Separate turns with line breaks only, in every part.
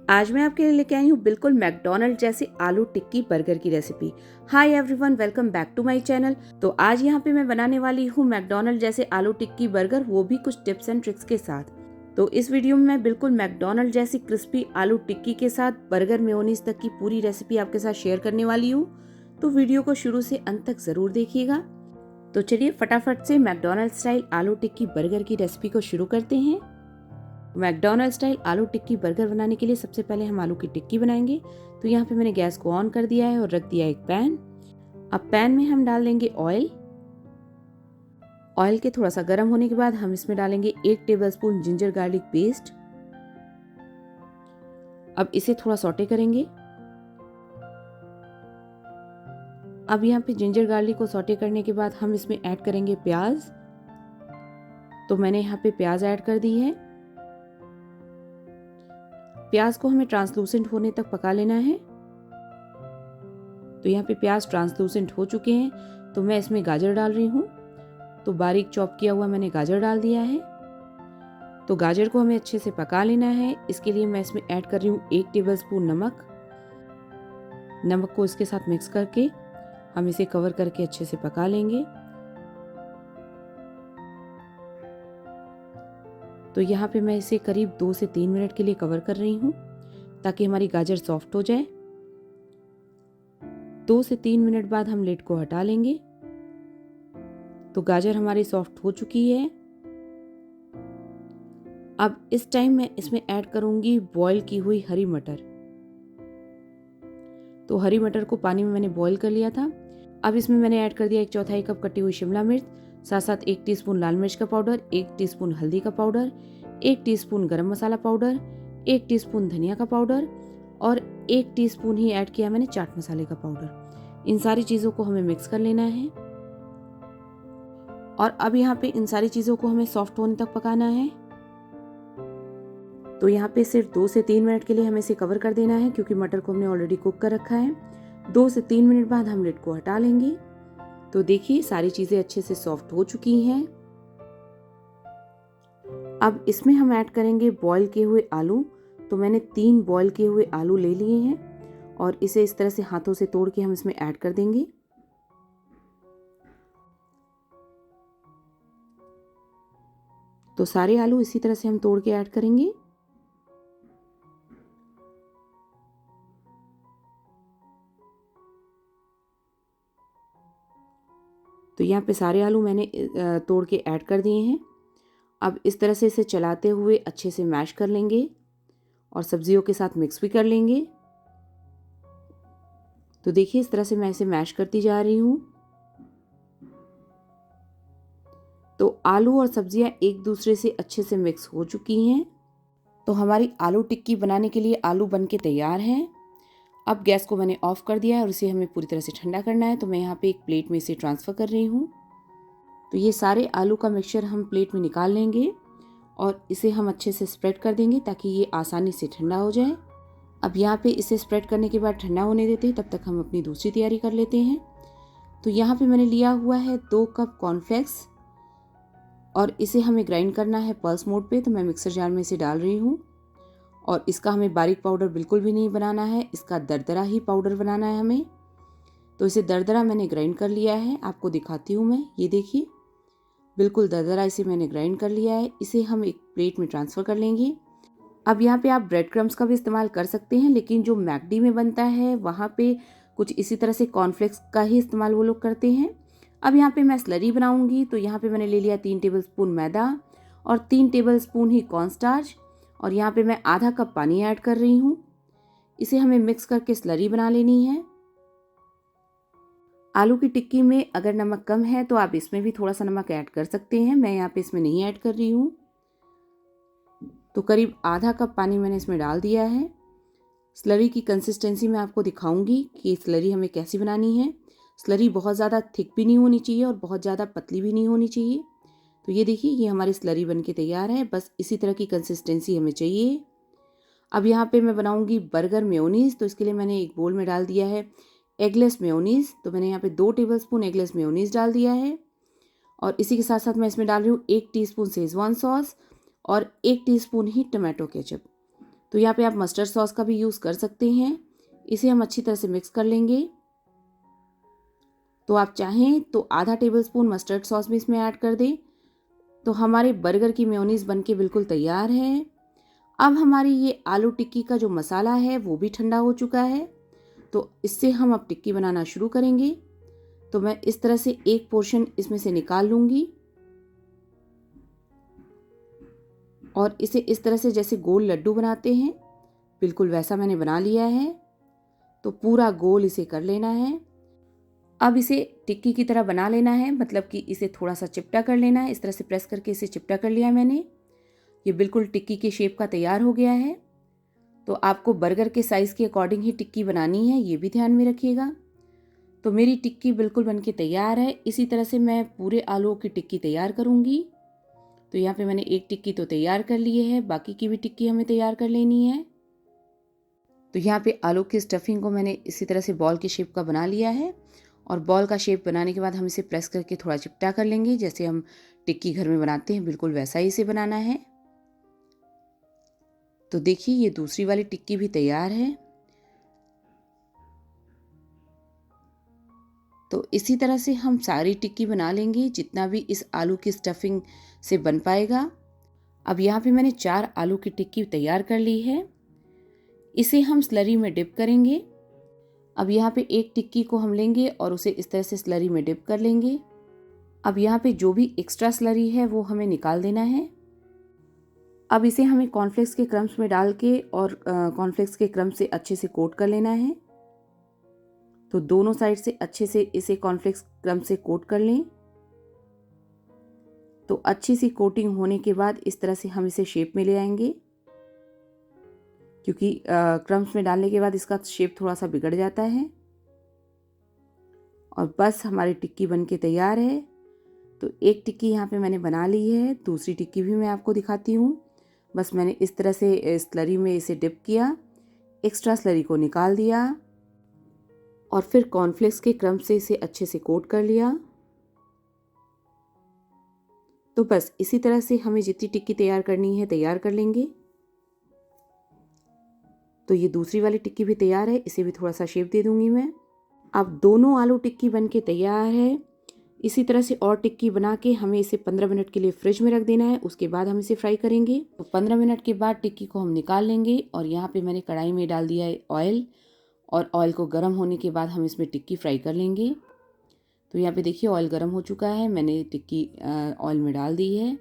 आज मैं आपके लिए लेके आई हूँ बिल्कुल मैकडोनल्ड जैसे आलू टिक्की बर्गर की recipe. Hi everyone, welcome back to my channel. तो आज यहाँ पे मैं बनाने वाली हूँ मैकडोनल्ड जैसे आलू टिक्की बर्गर, वो भी कुछ टिप्स एंड ट्रिक्स के साथ। तो इस वीडियो में मैं बिल्कुल मैकडोनल्ड जैसी क्रिस्पी आलू टिक्की के साथ बर्गर मेयोनीज तक की पूरी रेसिपी आपके साथ शेयर करने वाली हूँ। तो वीडियो को शुरू से अंत तक जरूर देखिएगा। तो चलिए फटाफट से मैकडोनल्ड स्टाइल आलू टिक्की बर्गर की रेसिपी को शुरू करते हैं। मैकडोनल्ड स्टाइल आलू टिक्की बर्गर बनाने के लिए सबसे पहले हम आलू की टिक्की बनाएंगे। तो यहाँ पे मैंने गैस को ऑन कर दिया है और रख दिया एक पैन। अब पैन में हम डाल देंगे ऑयल। ऑयल के थोड़ा सा गर्म होने के बाद हम इसमें डालेंगे 1 टेबलस्पून जिंजर गार्लिक पेस्ट। अब इसे थोड़ा सौटे करेंगे। अब यहाँ पे जिंजर गार्लिक को सौटे करने के बाद हम इसमें ऐड करेंगे प्याज। तो मैंने यहाँ पे प्याज ऐड कर दी है। प्याज को हमें ट्रांसलूसेंट होने तक पका लेना है। तो यहाँ पे प्याज ट्रांसलूसेंट हो चुके हैं, तो मैं इसमें गाजर डाल रही हूँ। तो बारीक चॉप किया हुआ मैंने गाजर डाल दिया है। तो गाजर को हमें अच्छे से पका लेना है। इसके लिए मैं इसमें ऐड कर रही हूँ 1 टेबलस्पून नमक। नमक को इसके साथ मिक्स करके हम इसे कवर करके अच्छे से पका लेंगे। तो यहाँ पे मैं इसे करीब 2 से 3 मिनट के लिए कवर कर रही हूँ ताकि हमारी गाजर सॉफ्ट हो जाए। 2 से 3 मिनट बाद हम लिड को हटा लेंगे। तो गाजर हमारी सॉफ्ट हो चुकी है। अब इस टाइम मैं इसमें ऐड करूंगी बॉईल की हुई हरी मटर। तो हरी मटर को पानी में मैंने बॉईल कर लिया था। अब इसमें मैंने ऐड कर दिया 1/4 कप कटी हुई शिमला मिर्च, साथ साथ 1 टीस्पून लाल मिर्च का पाउडर, 1 टीस्पून हल्दी का पाउडर, 1 टीस्पून गरम मसाला पाउडर, 1 टीस्पून धनिया का पाउडर और 1 टीस्पून ही ऐड किया मैंने चाट मसाले का पाउडर। इन सारी चीज़ों को हमें मिक्स कर लेना है। और अब यहाँ पे इन सारी चीज़ों को हमें सॉफ्ट होने तक पकाना है। तो यहाँ पे सिर्फ 2 से 3 मिनट के लिए हमें इसे कवर कर देना है, क्योंकि मटर को हमने ऑलरेडी कुक कर रखा है। 2 से 3 मिनट बाद हम लिड को हटा लेंगे। तो देखिए सारी चीज़ें अच्छे से सॉफ्ट हो चुकी हैं। अब इसमें हम ऐड करेंगे बॉईल किए हुए आलू। तो मैंने 3 बॉईल किए हुए आलू ले लिए हैं और इसे इस तरह से हाथों से तोड़ के हम इसमें ऐड कर देंगे। तो सारे आलू इसी तरह से हम तोड़ के ऐड करेंगे। तो यहाँ पे सारे आलू मैंने तोड़ के ऐड कर दिए हैं। अब इस तरह से इसे चलाते हुए अच्छे से मैश कर लेंगे और सब्जियों के साथ मिक्स भी कर लेंगे। तो देखिए इस तरह से मैं इसे मैश करती जा रही हूँ। तो आलू और सब्जियां एक दूसरे से अच्छे से मिक्स हो चुकी हैं। तो हमारी आलू टिक्की बनाने के लिए आलू बन के तैयार हैं। अब गैस को मैंने ऑफ कर दिया है और इसे हमें पूरी तरह से ठंडा करना है। तो मैं यहाँ पे एक प्लेट में इसे ट्रांसफ़र कर रही हूँ। तो ये सारे आलू का मिक्सचर हम प्लेट में निकाल लेंगे और इसे हम अच्छे से स्प्रेड कर देंगे ताकि ये आसानी से ठंडा हो जाए। अब यहाँ पे इसे स्प्रेड करने के बाद ठंडा होने देते हैं, तब तक हम अपनी दूसरी तैयारी कर लेते हैं। तो यहाँ पे मैंने लिया हुआ है 2 कप कॉर्नफ्लेक्स और इसे हमें ग्राइंड करना है पल्स मोड पे। तो मैं मिक्सर जार में इसे डाल रही हूँ और इसका हमें बारीक पाउडर बिल्कुल भी नहीं बनाना है, इसका दरदरा ही पाउडर बनाना है हमें। तो इसे दरदरा मैंने ग्राइंड कर लिया है, आपको दिखाती हूँ मैं। ये देखिए बिल्कुल दरदरा इसे मैंने ग्राइंड कर लिया है। इसे हम एक प्लेट में ट्रांसफ़र कर लेंगे। अब यहाँ पे आप ब्रेड क्रम्स का भी इस्तेमाल कर सकते हैं, लेकिन जो मैकडी में बनता है वहाँ पे कुछ इसी तरह से कॉर्नफ्लेक्स का ही इस्तेमाल वो लोग करते हैं। अब यहाँ पे मैं स्लरी बनाऊंगी। तो यहाँ पे मैंने ले लिया 3 टेबलस्पून मैदा और 3 टेबलस्पून ही कॉर्नस्टार्च और यहाँ पे मैं आधा कप पानी ऐड कर रही हूँ। इसे हमें मिक्स करके स्लरी बना लेनी है। आलू की टिक्की में अगर नमक कम है तो आप इसमें भी थोड़ा सा नमक ऐड कर सकते हैं। मैं यहाँ पे इसमें नहीं ऐड कर रही हूँ। तो करीब आधा कप पानी मैंने इसमें डाल दिया है। स्लरी की कंसिस्टेंसी मैं आपको दिखाऊंगी कि स्लरी हमें कैसी बनानी है। स्लरी बहुत ज़्यादा थिक भी नहीं होनी चाहिए और बहुत ज़्यादा पतली भी नहीं होनी चाहिए। तो ये देखिए ये हमारी स्लरी बन के तैयार है। बस इसी तरह की कंसिस्टेंसी हमें चाहिए। अब यहाँ पे मैं बनाऊंगी बर्गर मेयोनीज़। तो इसके लिए मैंने एक बोल में डाल दिया है एगलेस मेयोनीज़। तो मैंने यहाँ पे 2 टेबलस्पून एगलेस मेयोनीज़ डाल दिया है और इसी के साथ साथ मैं इसमें डाल रही हूँ 1 टीस्पून शेजवान सॉस और 1 टीस्पून ही टमाटो केचप। तो यहाँ पे आप मस्टर्ड सॉस का भी यूज़ कर सकते हैं। इसे हम अच्छी तरह से मिक्स कर लेंगे। तो आप चाहें तो आधा टेबलस्पून मस्टर्ड सॉस भी इसमें ऐड कर दें। तो हमारे बर्गर की मेयोनीज़ बनके बिल्कुल तैयार है। अब हमारी ये आलू टिक्की का जो मसाला है वो भी ठंडा हो चुका है। तो इससे हम अब टिक्की बनाना शुरू करेंगे। तो मैं इस तरह से एक पोर्शन इसमें से निकाल लूँगी और इसे इस तरह से जैसे गोल लड्डू बनाते हैं बिल्कुल वैसा मैंने बना लिया है। तो पूरा गोल इसे कर लेना है। अब इसे टिक्की की तरह बना लेना है, मतलब कि इसे थोड़ा सा चिपटा कर लेना है। इस तरह से प्रेस करके इसे चिपटा कर लिया है मैंने। ये बिल्कुल टिक्की के शेप का तैयार हो गया है। तो आपको बर्गर के साइज़ के अकॉर्डिंग ही टिक्की बनानी है, ये भी ध्यान में रखिएगा। तो मेरी टिक्की बिल्कुल बनके तैयार है। इसी तरह से मैं पूरे आलूओं की टिक्की तैयार करूँगी। तो यहाँ पे मैंने एक टिक्की तो तैयार कर ली है, बाकी की भी टिक्की हमें तैयार कर लेनी है। तो यहाँ पे आलू की स्टफिंग को मैंने इसी तरह से बॉल के शेप का बना लिया है और बॉल का शेप बनाने के बाद हम इसे प्रेस करके थोड़ा चिपटा कर लेंगे, जैसे हम टिक्की घर में बनाते हैं बिल्कुल वैसा ही इसे बनाना है। तो देखिए ये दूसरी वाली टिक्की भी तैयार है। तो इसी तरह से हम सारी टिक्की बना लेंगे जितना भी इस आलू की स्टफिंग से बन पाएगा। अब यहाँ पे मैंने 4 आलू की टिक्की तैयार कर ली है। इसे हम स्लरी में डिप करेंगे। अब यहाँ पे एक टिक्की को हम लेंगे और उसे इस तरह से स्लरी में डिप कर लेंगे। अब यहाँ पे जो भी एक्स्ट्रा स्लरी है वो हमें निकाल देना है। अब इसे हमें कॉर्नफ्लेक्स के क्रम्स में डाल के और कॉर्नफ्लेक्स के क्रम्स से अच्छे से कोट कर लेना है। तो दोनों साइड से अच्छे से इसे कॉर्नफ्लेक्स क्रम से कोट कर लें। तो अच्छी सी कोटिंग होने के बाद इस तरह से हम इसे शेप में ले आएंगे, क्योंकि क्रम्स में डालने के बाद इसका शेप थोड़ा सा बिगड़ जाता है। और बस हमारी टिक्की बनके तैयार है। तो एक टिक्की यहाँ पे मैंने बना ली है, दूसरी टिक्की भी मैं आपको दिखाती हूँ। बस मैंने इस तरह से स्लरी में इसे डिप किया, एक्स्ट्रा स्लरी को निकाल दिया और फिर कॉर्नफ्लेक्स के क्रम से इसे अच्छे से कोट कर लिया। तो बस इसी तरह से हमें जितनी टिक्की तैयार करनी है तैयार कर लेंगे। तो ये दूसरी वाली टिक्की भी तैयार है, इसे भी थोड़ा सा शेप दे दूंगी मैं। अब दोनों आलू टिक्की बनके तैयार है। इसी तरह से और टिक्की बना के हमें इसे 15 मिनट के लिए फ्रिज में रख देना है, उसके बाद हम इसे फ्राई करेंगे। तो 15 मिनट के बाद टिक्की को हम निकाल लेंगे और यहाँ पे मैंने कढ़ाई में डाल दिया है ऑयल और ऑयल को गर्म होने के बाद हम इसमें टिक्की फ्राई कर लेंगे। तो यहाँ पे देखिए ऑयल गर्म हो चुका है, मैंने टिक्की ऑयल में डाल दी है।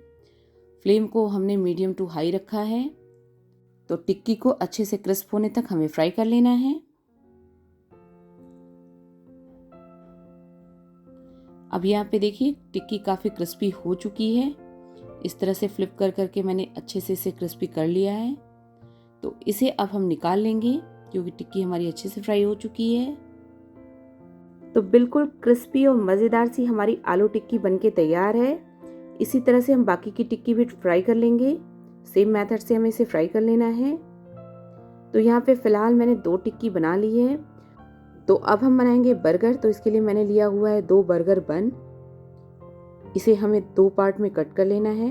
फ्लेम को हमने मीडियम टू हाई रखा है। तो टिक्की को अच्छे से क्रिस्प होने तक हमें फ्राई कर लेना है। अब यहाँ पे देखिए टिक्की काफ़ी क्रिस्पी हो चुकी है। इस तरह से फ्लिप कर करके मैंने अच्छे से इसे क्रिस्पी कर लिया है। तो इसे अब हम निकाल लेंगे क्योंकि टिक्की हमारी अच्छे से फ्राई हो चुकी है। तो बिल्कुल क्रिस्पी और मज़ेदार सी हमारी आलू टिक्की बनके तैयार है। इसी तरह से हम बाकी की टिक्की भी फ्राई कर लेंगे। सेम मेथड से हमें इसे फ्राई कर लेना है। तो यहाँ पे फ़िलहाल मैंने 2 टिक्की बना ली है। तो अब हम बनाएंगे बर्गर। तो इसके लिए मैंने लिया हुआ है 2 बर्गर बन। इसे हमें 2 पार्ट में कट कर लेना है,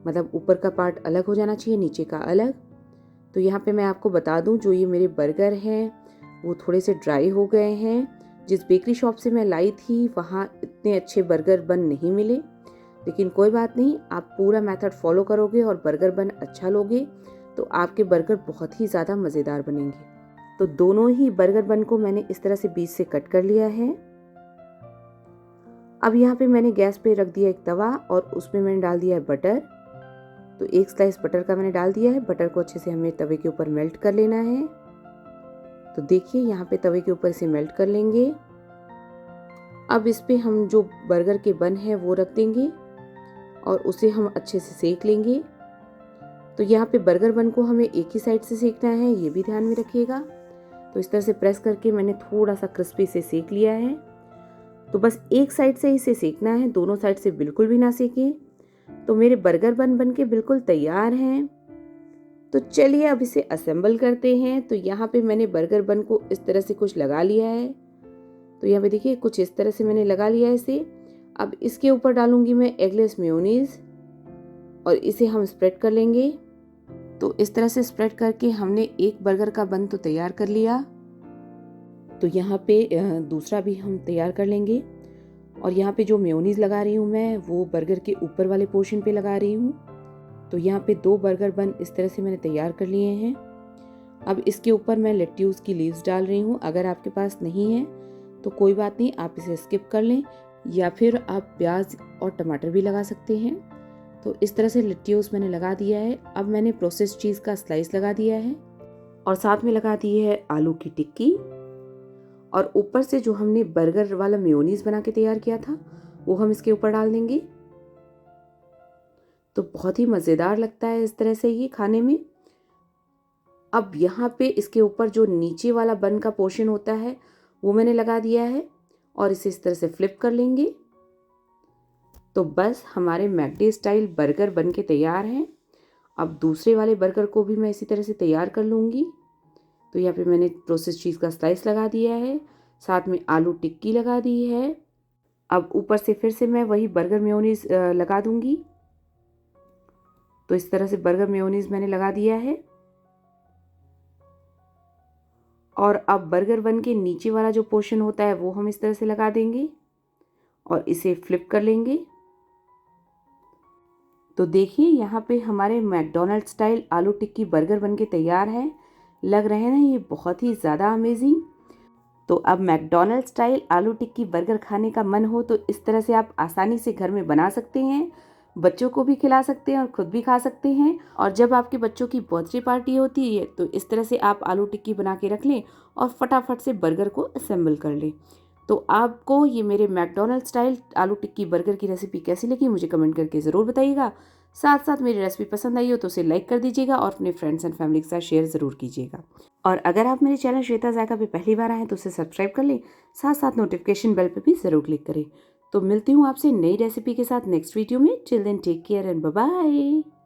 मतलब ऊपर का पार्ट अलग हो जाना चाहिए, नीचे का अलग। तो यहाँ पे मैं आपको बता दूँ, जो ये मेरे बर्गर हैं वो थोड़े से ड्राई हो गए हैं। जिस बेकरी शॉप से मैं लाई थी वहाँ इतने अच्छे बर्गर बन नहीं मिले, लेकिन कोई बात नहीं, आप पूरा मेथड फॉलो करोगे और बर्गर बन अच्छा लोगे तो आपके बर्गर बहुत ही ज़्यादा मज़ेदार बनेंगे। तो दोनों ही बर्गर बन को मैंने इस तरह से बीच से कट कर लिया है। अब यहाँ पे मैंने गैस पे रख दिया एक तवा और उसमें मैंने डाल दिया है बटर। तो एक स्लाइस बटर का मैंने डाल दिया है। बटर को अच्छे से हमें तवे के ऊपर मेल्ट कर लेना है। तो देखिए यहाँ पे तवे के ऊपर इसे मेल्ट कर लेंगे। अब इस पे हम जो बर्गर के बन है वो रख देंगे और उसे हम अच्छे से सेक लेंगे। तो यहाँ पे बर्गर बन को हमें एक ही साइड से सेकना है, ये भी ध्यान में रखिएगा। तो इस तरह से प्रेस करके मैंने थोड़ा सा क्रिस्पी से सेक लिया है। तो बस एक साइड से इसे सेकना है, दोनों साइड से बिल्कुल भी ना सेकें। तो मेरे बर्गर बन के बिल्कुल तैयार हैं। तो चलिए अब इसे असेंबल करते हैं। तो यहाँ पे मैंने बर्गर बन को इस तरह से कुछ लगा लिया है। तो यहाँ पे देखिए कुछ इस तरह से मैंने लगा लिया है इसे। अब इसके ऊपर डालूंगी मैं एगलेस मेयोनीज और इसे हम स्प्रेड कर लेंगे। तो इस तरह से स्प्रेड करके हमने एक बर्गर का बन तो तैयार कर लिया। तो यहाँ पे दूसरा भी हम तैयार कर लेंगे। और यहाँ पे जो मेयोनीज़ लगा रही हूँ मैं, वो बर्गर के ऊपर वाले पोर्शन पे लगा रही हूँ। तो यहाँ पे 2 बर्गर बन इस तरह से मैंने तैयार कर लिए हैं। अब इसके ऊपर मैं लेट्यूस की लीव्स डाल रही हूँ। अगर आपके पास नहीं है तो कोई बात नहीं, आप इसे स्किप कर लें, या फिर आप प्याज और टमाटर भी लगा सकते हैं। तो इस तरह से लेट्यूस मैंने लगा दिया है। अब मैंने प्रोसेस्ड चीज़ का स्लाइस लगा दिया है और साथ में लगा दी है आलू की टिक्की। और ऊपर से जो हमने बर्गर वाला मेयोनीज बना के तैयार किया था वो हम इसके ऊपर डाल देंगे। तो बहुत ही मज़ेदार लगता है इस तरह से ये खाने में। अब यहाँ पे इसके ऊपर जो नीचे वाला बन का पोर्शन होता है वो मैंने लगा दिया है और इसे इस तरह से फ्लिप कर लेंगे। तो बस हमारे मैकडी स्टाइल बर्गर बन के तैयार हैं। अब दूसरे वाले बर्गर को भी मैं इसी तरह से तैयार कर लूँगी। तो यहाँ पे मैंने प्रोसेस चीज़ का स्लाइस लगा दिया है, साथ में आलू टिक्की लगा दी है। अब ऊपर से फिर से मैं वही बर्गर मेयोनीज लगा दूँगी। तो इस तरह से बर्गर मेयोनीज मैंने लगा दिया है। और अब बर्गर बन के नीचे वाला जो पोर्शन होता है वो हम इस तरह से लगा देंगे और इसे फ्लिप कर लेंगे। तो देखिए यहाँ पे हमारे मैकडॉनल्ड स्टाइल आलू टिक्की बर्गर बन के तैयार है। लग रहे हैं ना ये बहुत ही ज़्यादा अमेजिंग। तो अब मैकडॉनल्ड स्टाइल आलू टिक्की बर्गर खाने का मन हो तो इस तरह से आप आसानी से घर में बना सकते हैं, बच्चों को भी खिला सकते हैं और खुद भी खा सकते हैं। और जब आपके बच्चों की बर्थडे पार्टी होती है तो इस तरह से आप आलू टिक्की बना के रख लें और फटाफट से बर्गर को असेंबल कर लें। तो आपको ये मेरे मैकडॉनल्ड स्टाइल आलू टिक्की बर्गर की रेसिपी कैसी लगी मुझे कमेंट करके ज़रूर बताइएगा। साथ साथ मेरी रेसिपी पसंद आई हो तो उसे लाइक कर दीजिएगा और अपने फ्रेंड्स एंड फैमिली के साथ शेयर ज़रूर कीजिएगा। और अगर आप मेरे चैनल श्वेता जायका पे पहली बार आए हैं तो उसे सब्सक्राइब कर लें, साथ साथ नोटिफिकेशन बेल पे भी ज़रूर क्लिक करें। तो मिलती हूँ आपसे नई रेसिपी के साथ नेक्स्ट वीडियो में। Till then take care and bye bye.